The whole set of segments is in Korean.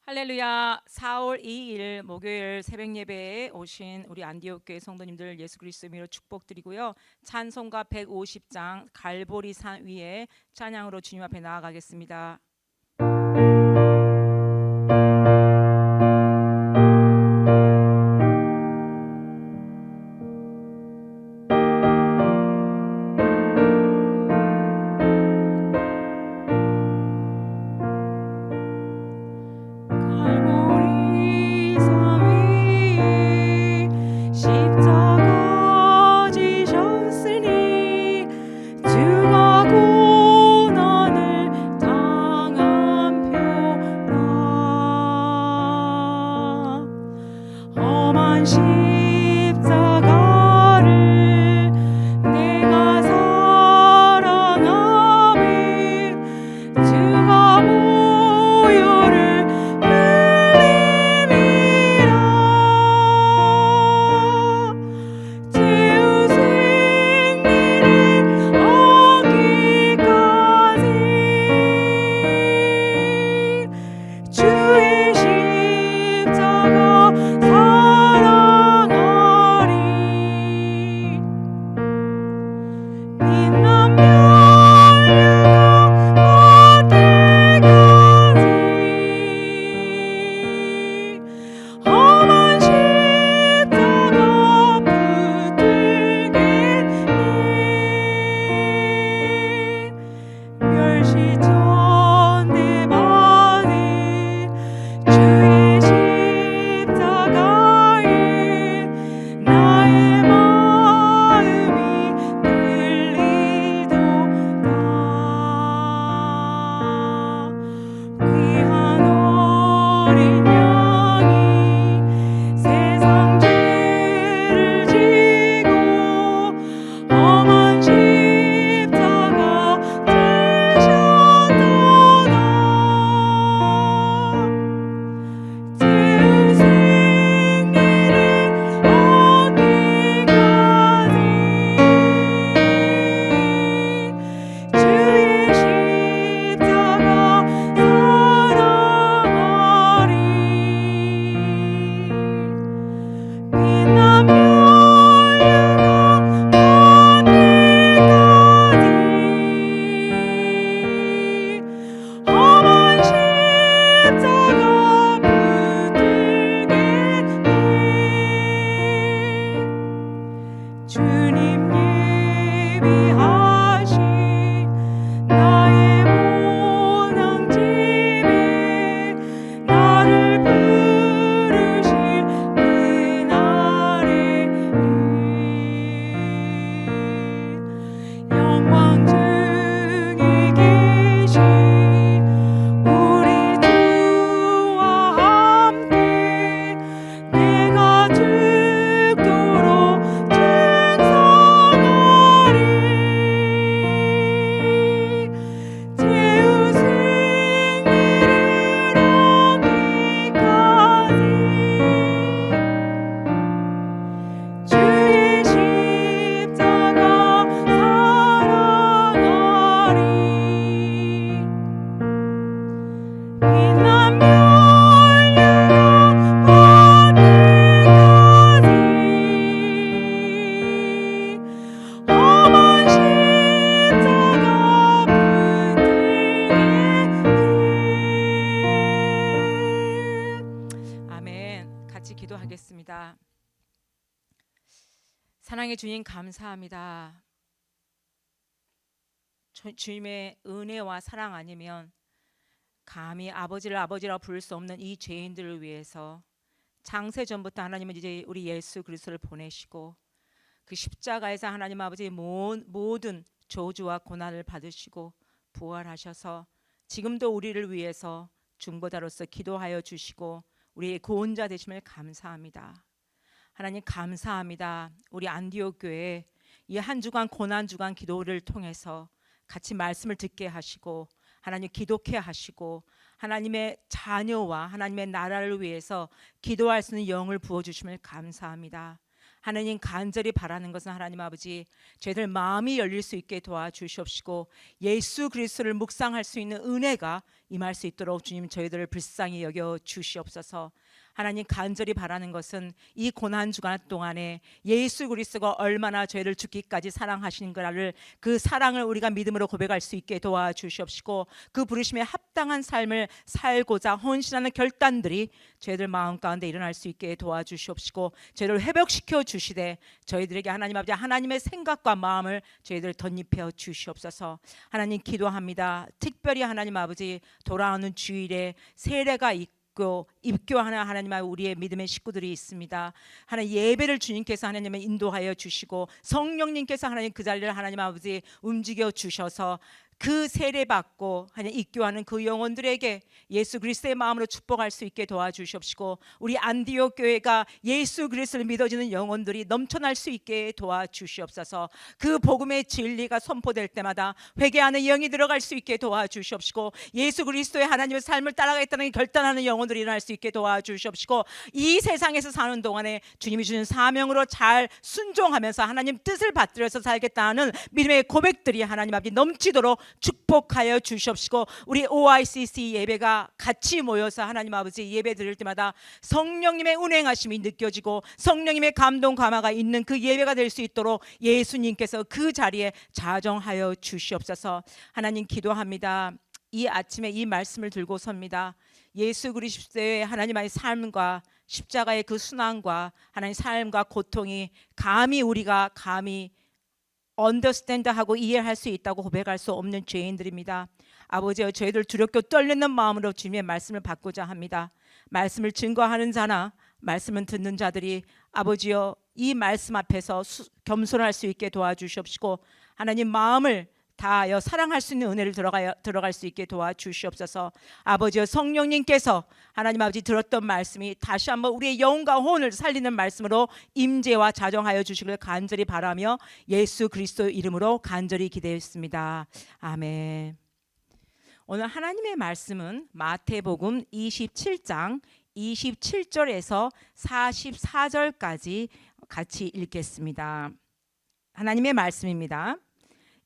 할렐루야. 4월 2일 목요일 새벽 예배에 오신 우리 안디옥 교회 성도님들 예수 그리스도 이름으로 축복드리고요. 찬송가 150장 갈보리 산 위에 찬양으로 주님 앞에 나아가겠습니다. 갈보리 산 위 십자가 지셨으니 주가 고난을 당한 표라. 험한 십자가를 내가 사랑하며 주가 보혈을 흘림이라. 죄의 승리를 얻기까지 주의 십자가 사랑하리. 빛난 멸류관 때까지 험한 십자가 붙들겠네. 멸시전대 받은 주의 십자가에 나의 마음이 들리도다. 귀한 어린 양이 세상 죄를 지고 험한 십자가 지셨도다. 죄의 승리를 얻기까지 주의 십자가 사랑하리. 빛난 멸류관 때까지 험한 십자가 붙들겠네. 주님 예비하신 나의 모낭집에 나를 부르실 그날에 영광 중에 계신 우리 주와 함께 내가 죽도록 충성하리. 죄의 승리를 얻기까지 주의 십자가 사랑하리. 빛난 멸류관 때까지 험한 십자가 붙들겠네. 아멘. 같이 기도하겠습니다. 사랑의 주님 감사합니다. 주님의 은혜와 사랑 아니면 감히 아버지를 아버지라고 부를 수 없는 이 죄인들을 위해서 장세 전부터 하나님은 이제 우리 예수 그리스도를 보내시고 그 십자가에서 하나님 아버지의 모든 저주와 고난을 받으시고 부활하셔서 지금도 우리를 위해서 중보자로서 기도하여 주시고 우리의 구원자 되심을 감사합니다. 하나님 감사합니다. 우리 안디옥 교회 이 한 주간 고난 주간 기도를 통해서 같이 말씀을 듣게 하시고 하나님 기독해 하시고 하나님의 자녀와 하나님의 나라를 위해서 기도할 수 있는 영을 부어주심을 감사합니다. 하나님 간절히 바라는 것은 하나님 아버지 저희들 마음이 열릴 수 있게 도와주시옵시고 예수 그리스도를 묵상할 수 있는 은혜가 임할 수 있도록 주님 저희들을 불쌍히 여겨 주시옵소서. 하나님 간절히 바라는 것은 이 고난 주간 동안에 예수 그리스도가 얼마나 저희를 죽기까지 사랑하시는가를 그 사랑을 우리가 믿음으로 고백할 수 있게 도와주시옵시고 그 부르심에 합당한 삶을 살고자 헌신하는 결단들이 저희들 마음 가운데 일어날 수 있게 도와주시옵시고 저희를 회복시켜 주시되 저희들에게 하나님 아버지 하나님의 생각과 마음을 저희들 덧입혀 주시옵소서. 하나님 기도합니다. 특별히 하나님 아버지 돌아오는 주일에 세례가 있고 입교하는 하나님 우리의 믿음의 식구들이 있습니다. 하나님 예배를 주님께서 하나님을 인도하여 주시고 성령님께서 하나님 그 자리를 하나님 아버지 움직여 주셔서 그 세례 받고 하나님 입교하는 그 영혼들에게 예수 그리스도의 마음으로 축복할 수 있게 도와주시옵시고 우리 안디옥 교회가 예수 그리스도를 믿어지는 영혼들이 넘쳐날 수 있게 도와주시옵소서. 그 복음의 진리가 선포될 때마다 회개하는 영이 들어갈 수 있게 도와주시옵시고 예수 그리스도의 하나님의 삶을 따라가겠다는 결단하는 영혼들이 일어날 수 있게 도와주시옵시고 이 세상에서 사는 동안에 주님이 주신 사명으로 잘 순종하면서 하나님 뜻을 받들어서 살겠다는 믿음의 고백들이 하나님 아버지 넘치도록 축복하여 주시옵시고 우리 OICC 예배가 같이 모여서 하나님 아버지 예배 드릴 때마다 성령님의 운행하심이 느껴지고 성령님의 감동 감화가 있는 그 예배가 될 수 있도록 예수님께서 그 자리에 자정하여 주시옵소서. 하나님 기도합니다. 이 아침에 이 말씀을 들고 섭니다. 예수 그리스도의 하나님의 삶과 십자가의 그 순환과 하나님의 삶과 고통이 우리가 감히 언더스탠드하고 이해할 수 있다고 고백할 수 없는 죄인들입니다. 아버지여 저희들 두렵고 떨리는 마음으로 주님의 말씀을 받고자 합니다. 말씀을 증거하는 자나 말씀을 듣는 자들이 아버지여 이 말씀 앞에서 겸손할 수 있게 도와주시옵시고 하나님 마음을 다하여 사랑할 수 있는 은혜를 들어갈 수 있게 도와주시옵소서. 아버지여 성령님께서 하나님 아버지 들었던 말씀이 다시 한번 우리의 영과 혼을 살리는 말씀으로 임재와 자정하여 주시기를 간절히 바라며 예수 그리스도 이름으로 간절히 기대했습니다. 아멘. 오늘 하나님의 말씀은 마태복음 27장 27절에서 44절까지 같이 읽겠습니다. 하나님의 말씀입니다.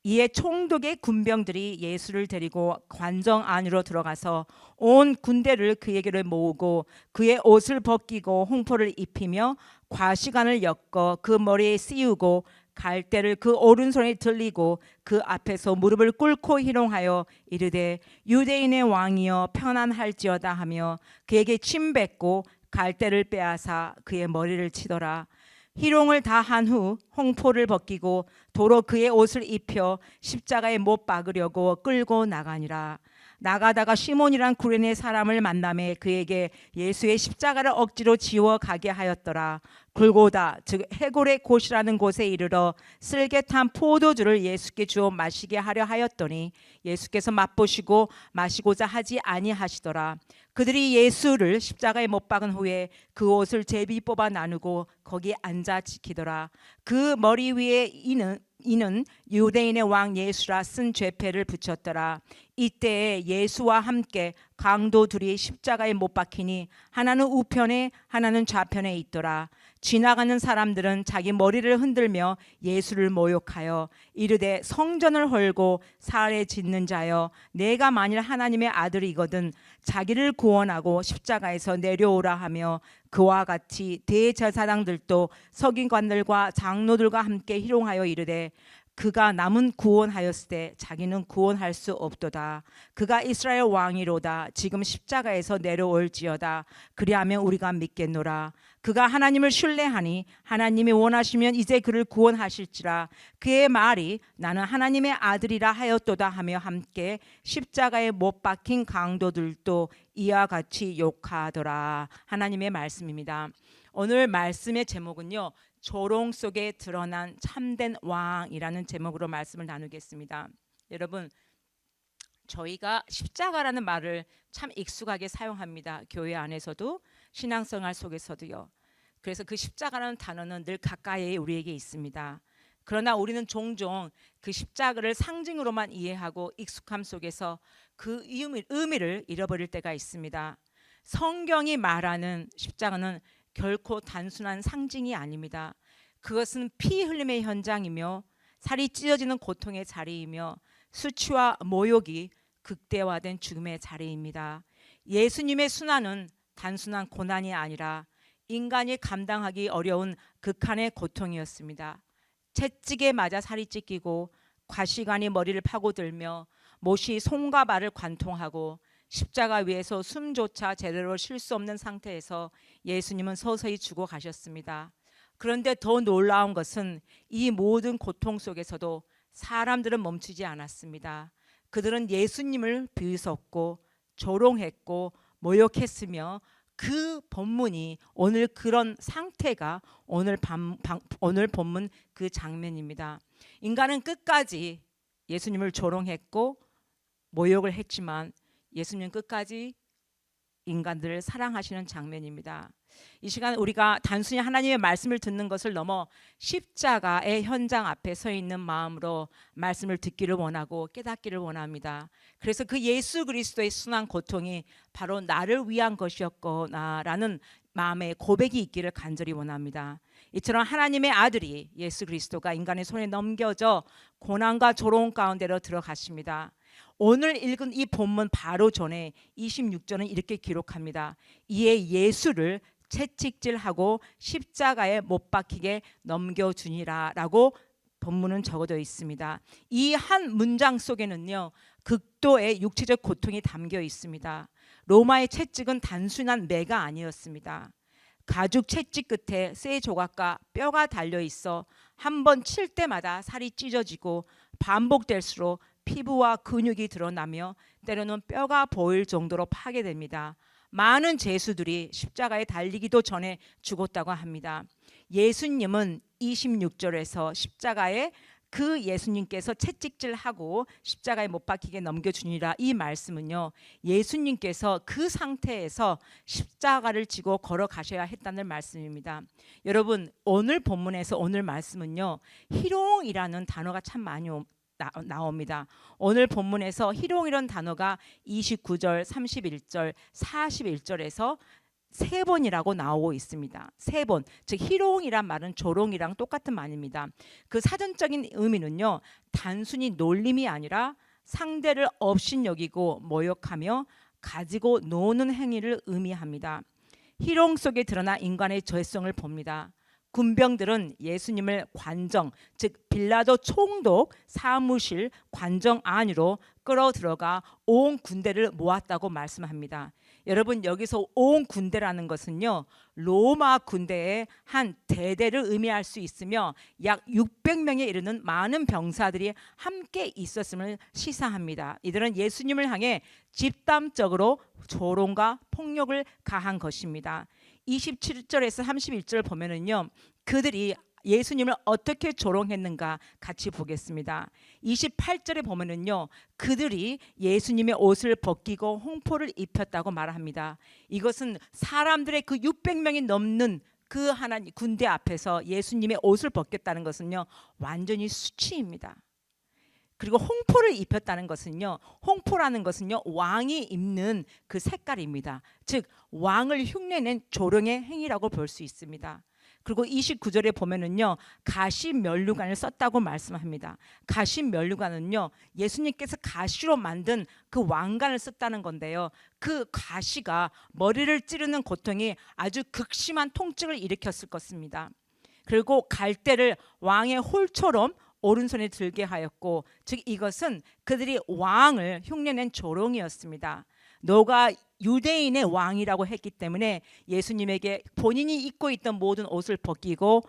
이에 총독의 군병들이 예수를 데리고 관정 안으로 들어가서 온 군대를 그에게로 모으고 그의 옷을 벗기고 홍포를 입히며 과시관을 엮어 그 머리에 씌우고 갈대를 그 오른손에 들리고 그 앞에서 무릎을 꿇고 희롱하여 이르되 유대인의 왕이여 평안할지어다 하며 그에게 침 뱉고 갈대를 빼앗아 그의 머리를 치더라. 희롱을 다 한 후 홍포를 벗기고 도로 그의 옷을 입혀 십자가에 못 박으려고 끌고 나가니라. 나가다가 시몬이란 구레네 사람을 만나매 그에게 예수의 십자가를 억지로 지워 가게 하였더라. 골고다 즉 해골의 곳이라는 곳에 이르러 쓸개 탄 포도주를 예수께 주어 마시게 하려 하였더니 예수께서 맛보시고 마시고자 하지 아니하시더라. 그들이 예수를 십자가에 못 박은 후에 그 옷을 제비 뽑아 나누고 거기 앉아 지키더라. 그 머리 위에 이는 유대인의 왕 예수라 쓴 죄패를 붙였더라. 이때에 예수와 함께 강도 둘이 십자가에 못 박히니 하나는 우편에 하나는 좌편에 있더라. 지나가는 사람들은 자기 머리를 흔들며 예수를 모욕하여 이르되 성전을 헐고 사흘에 짓는 자여 내가 만일 하나님의 아들이거든 자기를 구원하고 십자가에서 내려오라 하며 그와 같이 대제사장들도 서기관들과 장로들과 함께 희롱하여 이르되 그가 남은 구원하였으되 자기는 구원할 수 없도다. 그가 이스라엘 왕이로다. 지금 십자가에서 내려올지어다. 그리하면 우리가 믿겠노라. 그가 하나님을 신뢰하니 하나님이 원하시면 이제 그를 구원하실지라. 그의 말이 나는 하나님의 아들이라 하였도다 하며 함께 십자가에 못 박힌 강도들도 이와 같이 욕하더라. 하나님의 말씀입니다. 오늘 말씀의 제목은요, 조롱 속에 드러난 참된 왕이라는 제목으로 말씀을 나누겠습니다. 여러분, 저희가 십자가라는 말을 참 익숙하게 사용합니다. 교회 안에서도 신앙생활 속에서도요. 그래서 그 십자가라는 단어는 늘 가까이에 우리에게 있습니다. 그러나 우리는 종종 그 십자가를 상징으로만 이해하고 익숙함 속에서 그 의미를 잃어버릴 때가 있습니다. 성경이 말하는 십자가는 결코 단순한 상징이 아닙니다. 그것은 피 흘림의 현장이며 살이 찢어지는 고통의 자리이며 수치와 모욕이 극대화된 죽음의 자리입니다. 예수님의 순환은 단순한 고난이 아니라 인간이 감당하기 어려운 극한의 고통이었습니다. 채찍에 맞아 살이 찢기고 과시관이 머리를 파고들며 못이 손과 발을 관통하고 십자가 위에서 숨조차 제대로 쉴 수 없는 상태에서 예수님은 서서히 죽어가셨습니다. 그런데 더 놀라운 것은 이 모든 고통 속에서도 사람들은 멈추지 않았습니다. 그들은 예수님을 비웃었고 조롱했고 모욕했으며 그 본문이 오늘 그런 상태가 오늘 본문 그 장면입니다. 인간은 끝까지 예수님을 조롱했고 모욕을 했지만 예수님은 끝까지 인간들을 사랑하시는 장면입니다. 이 시간 우리가 단순히 하나님의 말씀을 듣는 것을 넘어 십자가의 현장 앞에 서 있는 마음으로 말씀을 듣기를 원하고 깨닫기를 원합니다. 그래서 그 예수 그리스도의 순한 고통이 바로 나를 위한 것이었구나라는 마음의 고백이 있기를 간절히 원합니다. 이처럼 하나님의 아들이 예수 그리스도가 인간의 손에 넘겨져 고난과 조롱 가운데로 들어가십니다. 오늘 읽은 이 본문 바로 전에 26절은 이렇게 기록합니다. 이에 예수를 채찍질하고 십자가에 못 박히게 넘겨주니라 라고 본문은 적어져 있습니다. 이 한 문장 속에는요 극도의 육체적 고통이 담겨 있습니다. 로마의 채찍은 단순한 매가 아니었습니다. 가죽 채찍 끝에 쇠 조각과 뼈가 달려 있어 한 번 칠 때마다 살이 찢어지고 반복될수록 피부와 근육이 드러나며 때로는 뼈가 보일 정도로 파괴됩니다. 많은 죄수들이 십자가에 달리기도 전에 죽었다고 합니다. 예수님은 26절에서 십자가에 그 예수님께서 채찍질하고 십자가에 못 박히게 넘겨주니라 이 말씀은요 예수님께서 그 상태에서 십자가를 지고 걸어가셔야 했다는 말씀입니다. 여러분 오늘 본문에서 오늘 말씀은요 희롱이라는 단어가 참 많이 나옵니다. 오늘 본문에서 희롱이라는 단어가 29절, 31절, 41절에서 세 번이라고 나오고 있습니다. 세 번. 즉 희롱이란 말은 조롱이랑 똑같은 말입니다. 그 사전적인 의미는요. 단순히 놀림이 아니라 상대를 업신여기고 모욕하며 가지고 노는 행위를 의미합니다. 희롱 속에 드러나 인간의 죄성을 봅니다. 군병들은 예수님을 관정, 즉 빌라도 총독 사무실 관정 안으로 끌어들어가 온 군대를 모았다고 말씀합니다. 여러분 여기서 온 군대라는 것은요 로마 군대의 한 대대를 의미할 수 있으며 약 600명에 이르는 많은 병사들이 함께 있었음을 시사합니다. 이들은 예수님을 향해 집단적으로 조롱과 폭력을 가한 것입니다. 27절에서 31절 보면은요 그들이 예수님을 어떻게 조롱했는가 같이 보겠습니다. 28절에 보면은요 그들이 예수님의 옷을 벗기고 홍포를 입혔다고 말합니다. 이것은 사람들의 그 600명이 넘는 그 하나님 군대 앞에서 예수님의 옷을 벗겼다는 것은요 완전히 수치입니다. 그리고 홍포를 입혔다는 것은요 홍포라는 것은요 왕이 입는 그 색깔입니다. 즉 왕을 흉내낸 조롱의 행위라고 볼 수 있습니다. 그리고 29절에 보면은요 가시 면류관을 썼다고 말씀합니다. 가시 면류관은요 예수님께서 가시로 만든 그 왕관을 썼다는 건데요 그 가시가 머리를 찌르는 고통이 아주 극심한 통증을 일으켰을 것입니다. 그리고 갈대를 왕의 홀처럼 오른손에 들게 하였고 즉 이것은 그들이 왕을 흉내낸 조롱이었습니다. 너가 유대인의 왕이라고 했기 때문에 예수님에게 본인이 입고 있던 모든 옷을 벗기고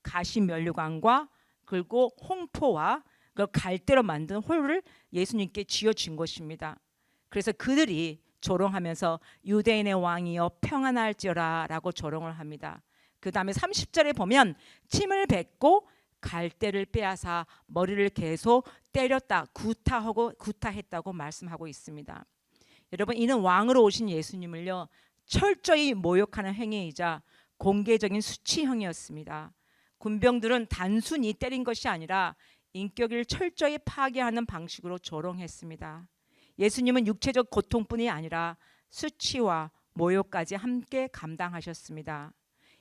가시 면류관과 그리고 홍포와 그 갈대로 만든 홀을 예수님께 쥐어준 것입니다. 그래서 그들이 조롱하면서 유대인의 왕이여 평안할지어라 라고 조롱을 합니다. 그 다음에 30절에 보면 침을 뱉고 갈대를 빼앗아 머리를 계속 때렸다 구타했다고 말씀하고 있습니다. 여러분 이는 왕으로 오신 예수님을요 철저히 모욕하는 행위이자 공개적인 수치형이었습니다. 군병들은 단순히 때린 것이 아니라 인격을 철저히 파괴하는 방식으로 조롱했습니다. 예수님은 육체적 고통뿐이 아니라 수치와 모욕까지 함께 감당하셨습니다.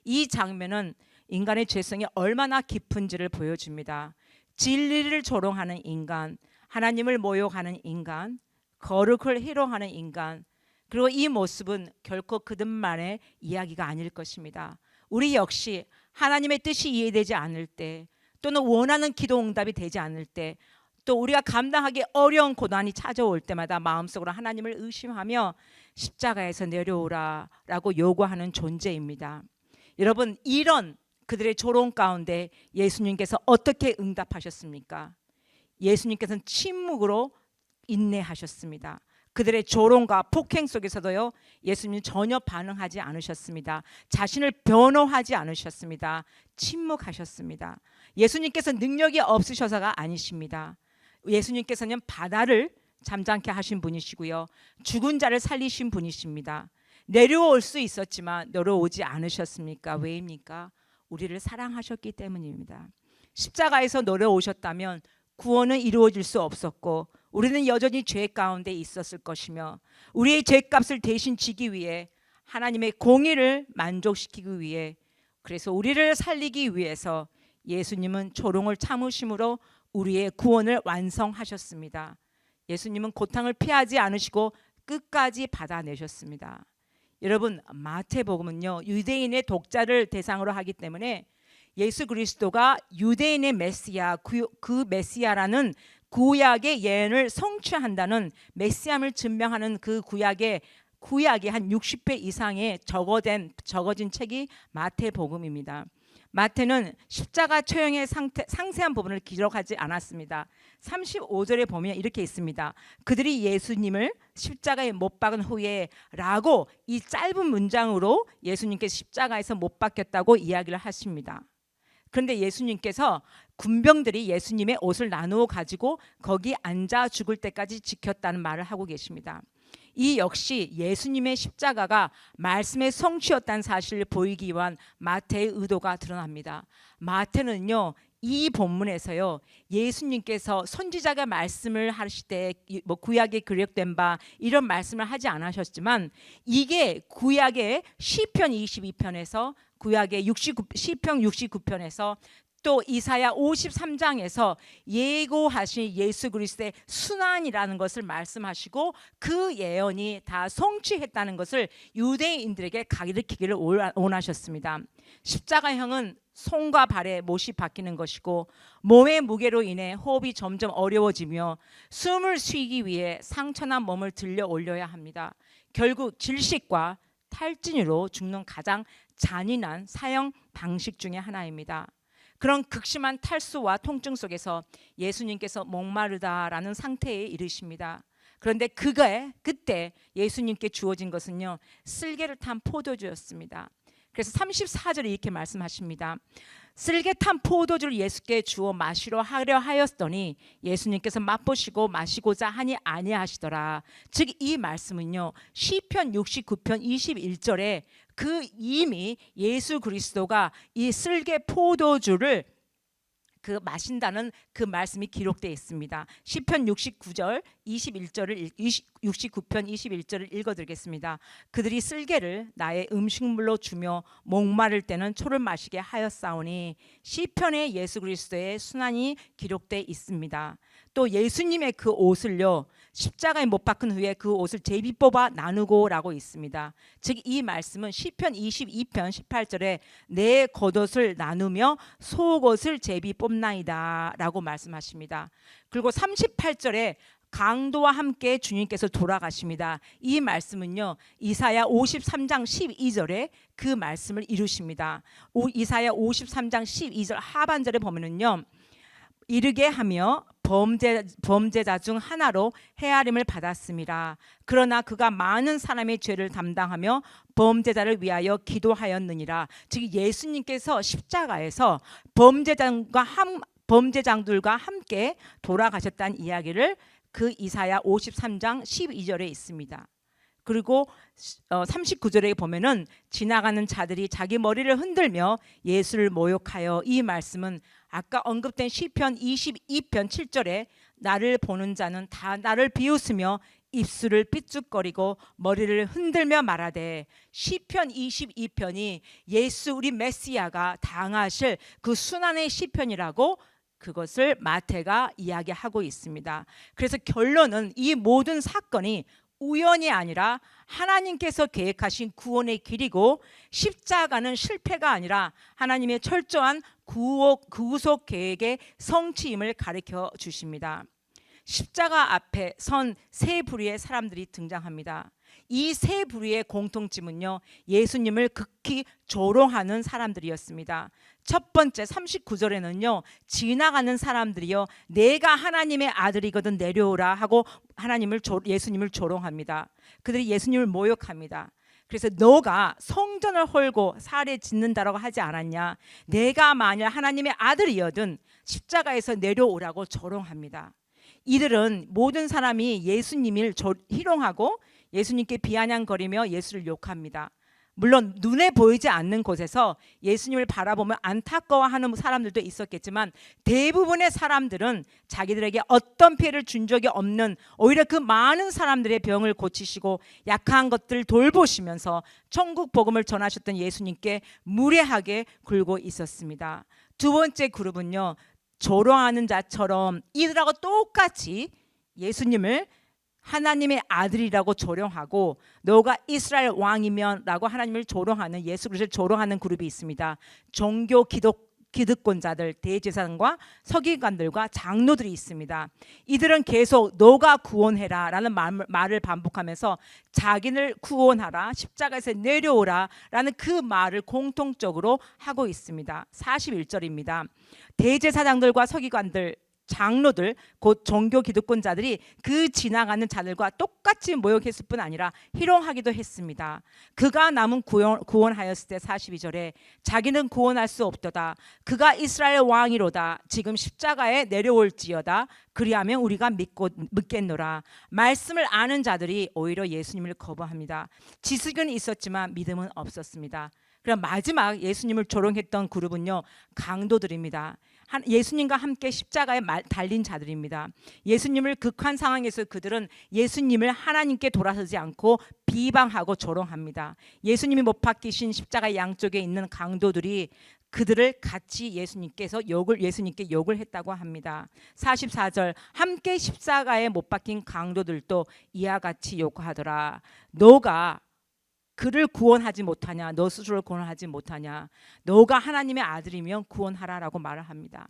이 장면은 인간의 죄성이 얼마나 깊은지를 보여줍니다. 진리를 조롱하는 인간, 하나님을 모욕하는 인간, 거룩을 희롱하는 인간, 그리고 이 모습은 결코 그들만의 이야기가 아닐 것입니다. 우리 역시 하나님의 뜻이 이해되지 않을 때, 또는 원하는 기도 응답이 되지 않을 때, 또 우리가 감당하기 어려운 고난이 찾아올 때마다 마음속으로 하나님을 의심하며 십자가에서 내려오라 라고 요구하는 존재입니다. 여러분, 이런 그들의 조롱 가운데 예수님께서 어떻게 응답하셨습니까? 예수님께서는 침묵으로 인내하셨습니다. 그들의 조롱과 폭행 속에서도요, 예수님은 전혀 반응하지 않으셨습니다. 자신을 변호하지 않으셨습니다. 침묵하셨습니다. 예수님께서 능력이 없으셔서가 아니십니다. 예수님께서는 바다를 잠잠케 하신 분이시고요, 죽은 자를 살리신 분이십니다. 내려올 수 있었지만 내려오지 않으셨습니까? 왜입니까? 우리를 사랑하셨기 때문입니다. 십자가에서 내려오셨다면 구원은 이루어질 수 없었고 우리는 여전히 죄 가운데 있었을 것이며, 우리의 죄값을 대신 지기 위해, 하나님의 공의를 만족시키기 위해, 그래서 우리를 살리기 위해서 예수님은 조롱을 참으심으로 우리의 구원을 완성하셨습니다. 예수님은 고통을 피하지 않으시고 끝까지 받아내셨습니다. 여러분, 마태복음은요, 유대인의 독자를 대상으로 하기 때문에 예수 그리스도가 유대인의 메시아, 그 메시아라는 구약의 예언을 성취한다는 메시암을 증명하는 그 구약이 한 60회 이상의 적어진 책이 마태복음입니다. 마태는 십자가 처형의 상세한 부분을 기록하지 않았습니다. 35절에 보면 이렇게 있습니다. 그들이 예수님을 십자가에 못 박은 후에 라고, 이 짧은 문장으로 예수님께서 십자가에서 못 박혔다고 이야기를 하십니다. 그런데 예수님께서 군병들이 예수님의 옷을 나누어 가지고 거기 앉아 죽을 때까지 지켰다는 말을 하고 계십니다. 이 역시 예수님의 십자가가 말씀의 성취였다는 사실을 보이기 위한 마태의 의도가 드러납니다. 마태는요, 이 본문에서요, 예수님께서 선지자가 말씀을 하실 때 구약에 기록된 바 이런 말씀을 하지 않으셨지만, 이게 구약의 시편 22편에서, 구약의 시편 69편에서, 또 이사야 53장에서 예고하신 예수 그리스도의 순환이라는 것을 말씀하시고 그 예언이 다 성취했다는 것을 유대인들에게 가르치기를 원하셨습니다. 십자가형은 손과 발에 못이 박히는 것이고, 몸의 무게로 인해 호흡이 점점 어려워지며 숨을 쉬기 위해 상처난 몸을 들려 올려야 합니다. 결국 질식과 탈진으로 죽는 가장 잔인한 사형 방식 중에 하나입니다. 그런 극심한 탈수와 통증 속에서 예수님께서 목마르다라는 상태에 이르십니다. 그런데 그때 예수님께 주어진 것은요, 쓸개를 탄 포도주였습니다. 그래서 34절에 이렇게 말씀하십니다. 쓸개 탄 포도주를 예수께 주어 마시려 하려 하였더니 예수님께서 맛보시고 마시고자 하니 아니하시더라. 즉 이 말씀은요, 시편 69편 21절에 이미 예수 그리스도가 이 쓸개 포도주를 마신다는 그 말씀이 기록되어 있습니다. 시편 69편 21절을 읽어드리겠습니다. 그들이 쓸개를 나의 음식물로 주며 목마를 때는 초를 마시게 하였사오니, 시편에 예수 그리스도의 순환이 기록되어 있습니다. 또 예수님의 그 옷을요, 십자가에 못 박은 후에 그 옷을 제비 뽑아 나누고 라고 있습니다. 즉 이 말씀은 시편 22편 18절에 내 겉옷을 나누며 속옷을 제비 뽑나이다 라고 말씀하십니다. 그리고 38절에 강도와 함께 주님께서 돌아가십니다. 이 말씀은요, 이사야 53장 12절에 그 말씀을 이루십니다. 이사야 53장 12절 하반절에 보면은요, 이르게 하며 범죄자 중 하나로 헤아림을 받았습니다. 그러나 그가 많은 사람의 죄를 담당하며 범죄자를 위하여 기도하였느니라. 즉 예수님께서 십자가에서 범죄장들과 함께 돌아가셨다는 이야기를 그 이사야 53장 12절에 있습니다. 그리고 39절에 보면은 지나가는 자들이 자기 머리를 흔들며 예수를 모욕하여, 이 말씀은 아까 언급된 시편 22편 7절에 나를 보는 자는 다 나를 비웃으며 입술을 삐죽거리고 머리를 흔들며 말하되, 시편 22편이 예수 우리 메시아가 당하실 그 순환의 시편이라고 그것을 마태가 이야기하고 있습니다. 그래서 결론은 이 모든 사건이 우연이 아니라 하나님께서 계획하신 구원의 길이고, 십자가는 실패가 아니라 하나님의 철저한 구속 계획의 성취임을 가르쳐 주십니다. 십자가 앞에 선 세 부류의 사람들이 등장합니다. 이 세 부류의 공통점은요, 예수님을 극히 조롱하는 사람들이었습니다. 첫 번째 39절에는요, 지나가는 사람들이요, 내가 하나님의 아들이거든 내려오라 하고 예수님을 조롱합니다. 그들이 예수님을 모욕합니다. 그래서 너가 성전을 헐고 살에 짓는다라고 하지 않았냐? 내가 만일 하나님의 아들이거든 십자가에서 내려오라고 조롱합니다. 이들은 모든 사람이 예수님을 희롱하고 예수님께 비아냥거리며 예수를 욕합니다. 물론 눈에 보이지 않는 곳에서 예수님을 바라보며 안타까워하는 사람들도 있었겠지만, 대부분의 사람들은 자기들에게 어떤 피해를 준 적이 없는, 오히려 그 많은 사람들의 병을 고치시고 약한 것들 돌보시면서 천국 복음을 전하셨던 예수님께 무례하게 굴고 있었습니다. 두 번째 그룹은요, 조롱하는 자처럼 이들하고 똑같이 예수님을 하나님의 아들이라고 조롱하고, 너가 이스라엘 왕이면 라고 하나님을 조롱하는, 예수 그리스도를 조롱하는 그룹이 있습니다. 종교 기득권자들, 대제사장과 서기관들과 장로들이 있습니다. 이들은 계속 너가 구원해라 라는 말을 반복하면서 자기를 구원하라, 십자가에서 내려오라 라는 그 말을 공통적으로 하고 있습니다. 41절입니다. 대제사장들과 서기관들, 장로들, 곧 종교 기득권자들이 그 지나가는 자들과 똑같이 모욕했을 뿐 아니라 희롱하기도 했습니다. 그가 남은 구원하였을 때 42절에 자기는 구원할 수 없도다. 그가 이스라엘 왕이로다. 지금 십자가에 내려올지어다. 그리하면 우리가 믿겠노라. 말씀을 아는 자들이 오히려 예수님을 거부합니다. 지식은 있었지만 믿음은 없었습니다. 그럼 마지막 예수님을 조롱했던 그룹은요, 강도들입니다. 예수님과 함께 십자가에 달린 자들입니다. 예수님을 극한 상황에서 그들은 예수님을 하나님께 돌아서지 않고 비방하고 조롱합니다. 예수님이 못 박히신 십자가 양쪽에 있는 강도들이 그들을 같이 예수님께 욕을 했다고 합니다. 44절, 함께 십자가에 못 박힌 강도들도 이와 같이 욕하더라. 너가 그를 구원하지 못하냐? 너 스스로를 구원하지 못하냐? 너가 하나님의 아들이면 구원하라라고 말을 합니다.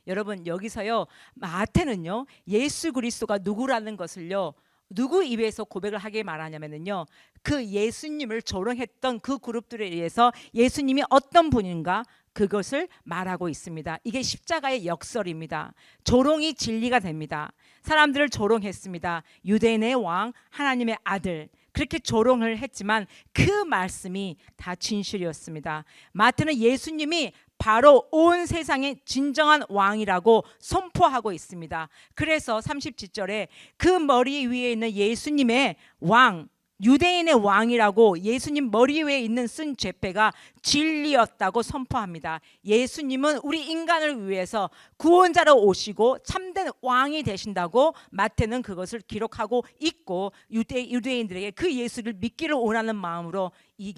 여러분, 여기서요, 마태는요, 예수 그리스도가 누구라는 것을요, 누구 입에서 고백을 하게 말하냐면요, 그 예수님을 조롱했던 그 그룹들에 의해서 예수님이 어떤 분인가 그것을 말하고 있습니다. 이게 십자가의 역설입니다. 조롱이 진리가 됩니다. 사람들을 조롱했습니다. 유대인의 왕, 하나님의 아들, 그렇게 조롱을 했지만 그 말씀이 다 진실이었습니다. 마태는 예수님이 바로 온 세상의 진정한 왕이라고 선포하고 있습니다. 그래서 37절에 그 머리 위에 있는 예수님의 왕, 유대인의 왕이라고 예수님 머리 위에 있는 쓴 죄패가 진리였다고 선포합니다. 예수님은 우리 인간을 위해서 구원자로 오시고 참된 왕이 되신다고 마태는 그것을 기록하고 있고, 유대인들에게 그 예수를 믿기를 원하는 마음으로 이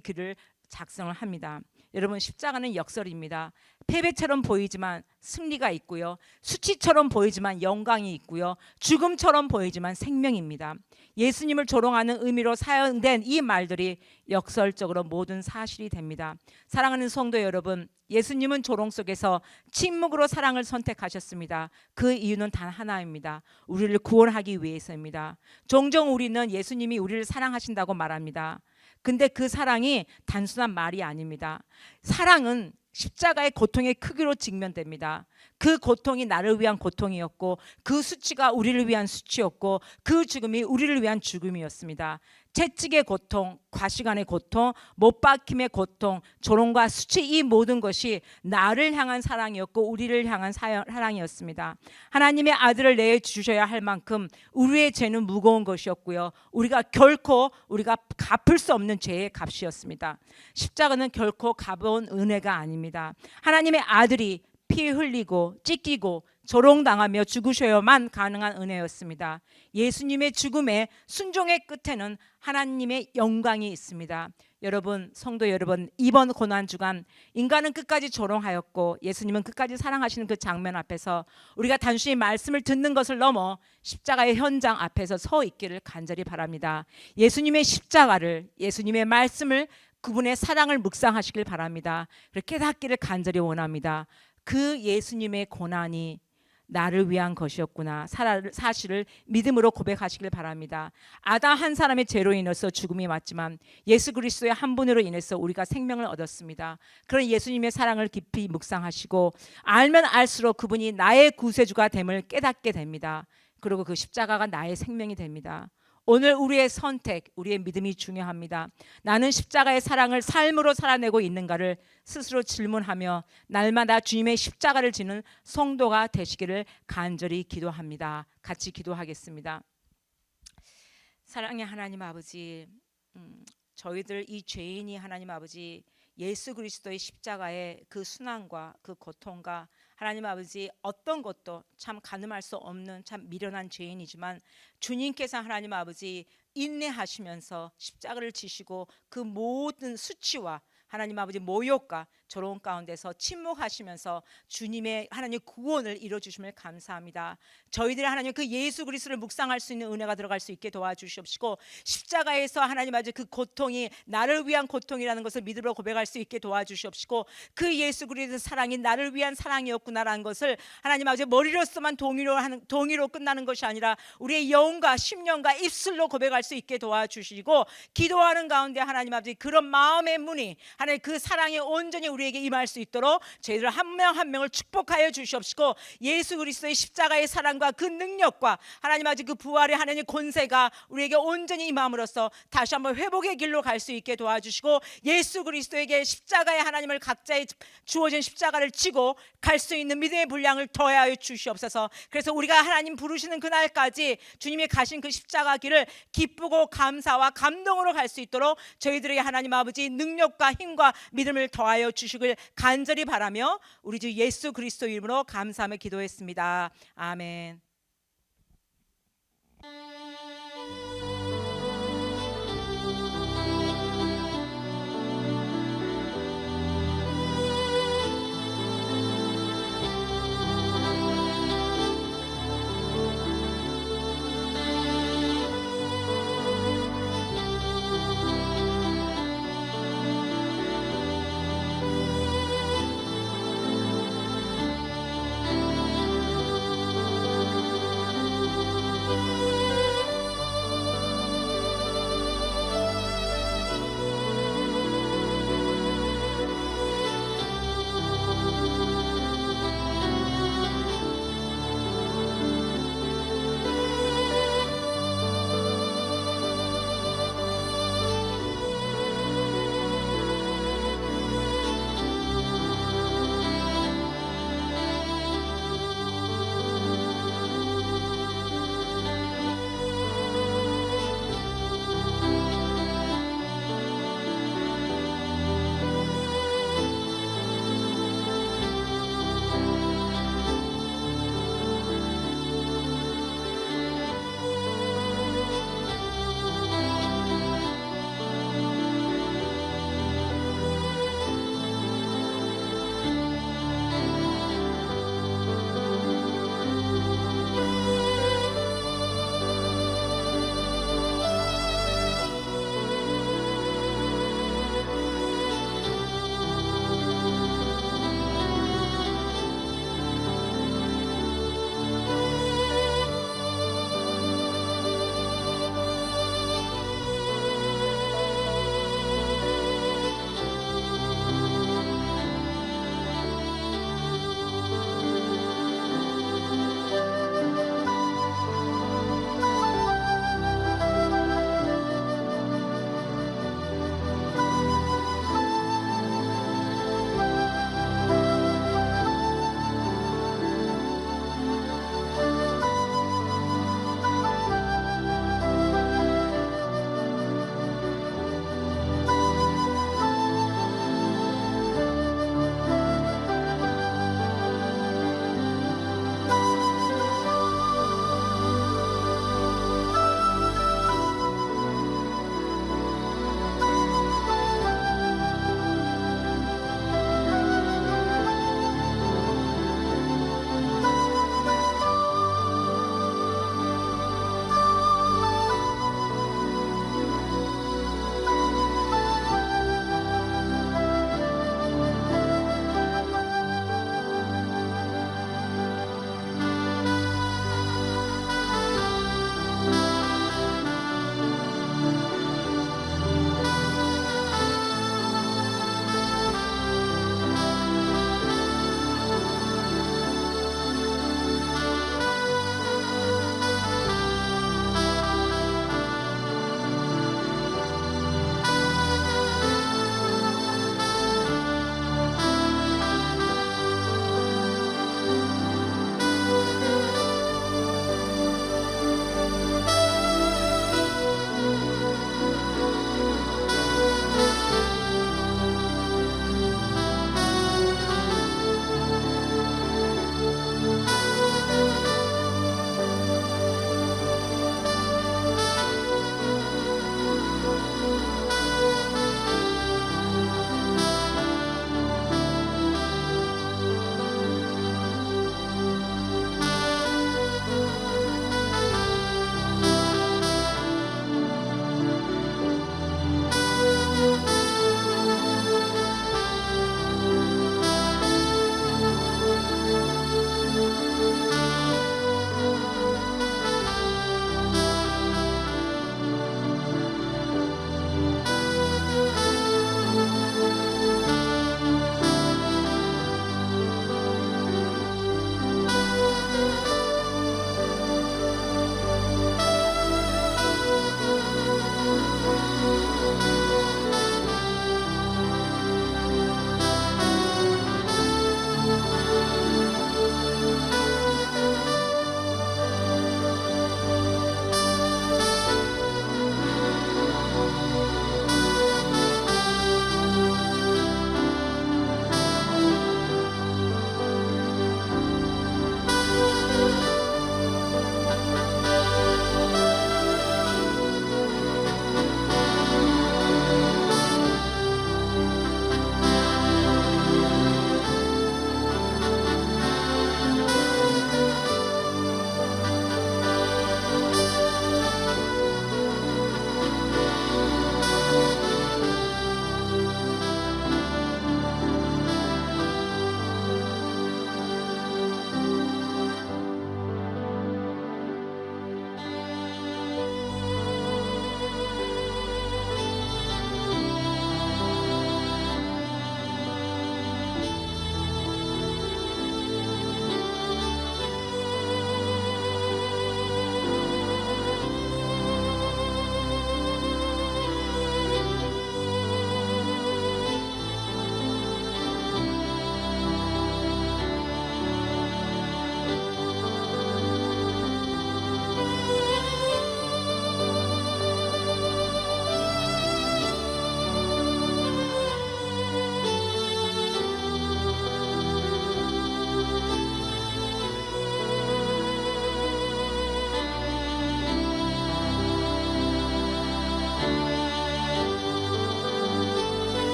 글을 작성을 합니다. 여러분, 십자가는 역설입니다. 패배처럼 보이지만 승리가 있고요, 수치처럼 보이지만 영광이 있고요, 죽음처럼 보이지만 생명입니다. 예수님을 조롱하는 의미로 사용된 이 말들이 역설적으로 모든 사실이 됩니다. 사랑하는 성도 여러분, 예수님은 조롱 속에서 침묵으로 사랑을 선택하셨습니다. 그 이유는 단 하나입니다. 우리를 구원하기 위해서입니다. 종종 우리는 예수님이 우리를 사랑하신다고 말합니다. 근데 그 사랑이 단순한 말이 아닙니다. 사랑은 십자가의 고통의 크기로 직면됩니다. 그 고통이 나를 위한 고통이었고, 그 수치가 우리를 위한 수치였고, 그 죽음이 우리를 위한 죽음이었습니다. 채찍의 고통, 과시간의 고통, 못 박힘의 고통, 조롱과 수치, 이 모든 것이 나를 향한 사랑이었고 우리를 향한 사랑이었습니다. 하나님의 아들을 내주셔야 할 만큼 우리의 죄는 무거운 것이었고요, 결코 우리가 갚을 수 없는 죄의 값이었습니다. 십자가는 결코 값은 은혜가 아닙니다. 하나님의 아들이 피 흘리고 찢기고 조롱당하며 죽으셔야만 가능한 은혜였습니다. 예수님의 죽음의 순종의 끝에는 하나님의 영광이 있습니다. 여러분, 성도 여러분, 이번 고난 주간 인간은 끝까지 조롱하였고 예수님은 끝까지 사랑하시는 그 장면 앞에서 우리가 단순히 말씀을 듣는 것을 넘어 십자가의 현장 앞에서 서 있기를 간절히 바랍니다. 예수님의 십자가를, 예수님의 말씀을, 그분의 사랑을 묵상하시길 바랍니다. 깨닫기를 간절히 원합니다. 그 예수님의 고난이 나를 위한 것이었구나 사실을 믿음으로 고백하시길 바랍니다. 아담 한 사람의 죄로 인해서 죽음이 왔지만 예수 그리스도의 한 분으로 인해서 우리가 생명을 얻었습니다. 그런 예수님의 사랑을 깊이 묵상하시고 알면 알수록 그분이 나의 구세주가 됨을 깨닫게 됩니다. 그리고 그 십자가가 나의 생명이 됩니다. 오늘 우리의 선택, 우리의 믿음이 중요합니다. 나는 십자가의 사랑을 삶으로 살아내고 있는가를 스스로 질문하며 날마다 주님의 십자가를 지는 성도가 되시기를 간절히 기도합니다. 같이 기도하겠습니다. 사랑의 하나님 아버지, 저희들 이 죄인이 하나님 아버지 예수 그리스도의 십자가의 그 순환과 그 고통과 하나님 아버지 어떤 것도 참 가늠할 수 없는 참 미련한 죄인이지만 주님께서 하나님 아버지 인내하시면서 십자가를 지시고 그 모든 수치와 하나님 아버지 모욕과 조롱 가운데서 침묵하시면서 주님의 하나님 구원을 이루어주심을 감사합니다. 저희들이 하나님 그 예수 그리스도를 묵상할 수 있는 은혜가 들어갈 수 있게 도와주시옵시고 십자가에서 하나님 아버지 그 고통이 나를 위한 고통이라는 것을 믿음으로 고백할 수 있게 도와주시옵시고 그 예수 그리스도의 사랑이 나를 위한 사랑이었구나라는 것을 하나님 아버지 머리로서만 동의로 끝나는 것이 아니라 우리의 영과 심령과 입술로 고백할 수 있게 도와주시고 기도하는 가운데 하나님 아버지 그런 마음의 문이 하나님 그 사랑이 온전히 우리에게 임할 수 있도록 저희들 한 명 한 명을 축복하여 주시옵시고 예수 그리스도의 십자가의 사랑과 그 능력과 하나님 아버지 그 부활의 하나님의 권세가 우리에게 온전히 임함으로써 다시 한번 회복의 길로 갈 수 있게 도와주시고 예수 그리스도에게 십자가의 하나님을 각자의 주어진 십자가를 지고 갈 수 있는 믿음의 분량을 더하여 주시옵소서. 그래서 우리가 하나님 부르시는 그날까지 주님이 가신 그 십자가 길을 기쁘고 감사와 감동으로 갈 수 있도록 저희들에게 하나님 아버지 능력과 힘과 믿음을 더하여 주시길 간절히 바라며 우리 주 예수 그리스도 이름으로 감사하며 기도했습니다. 아멘.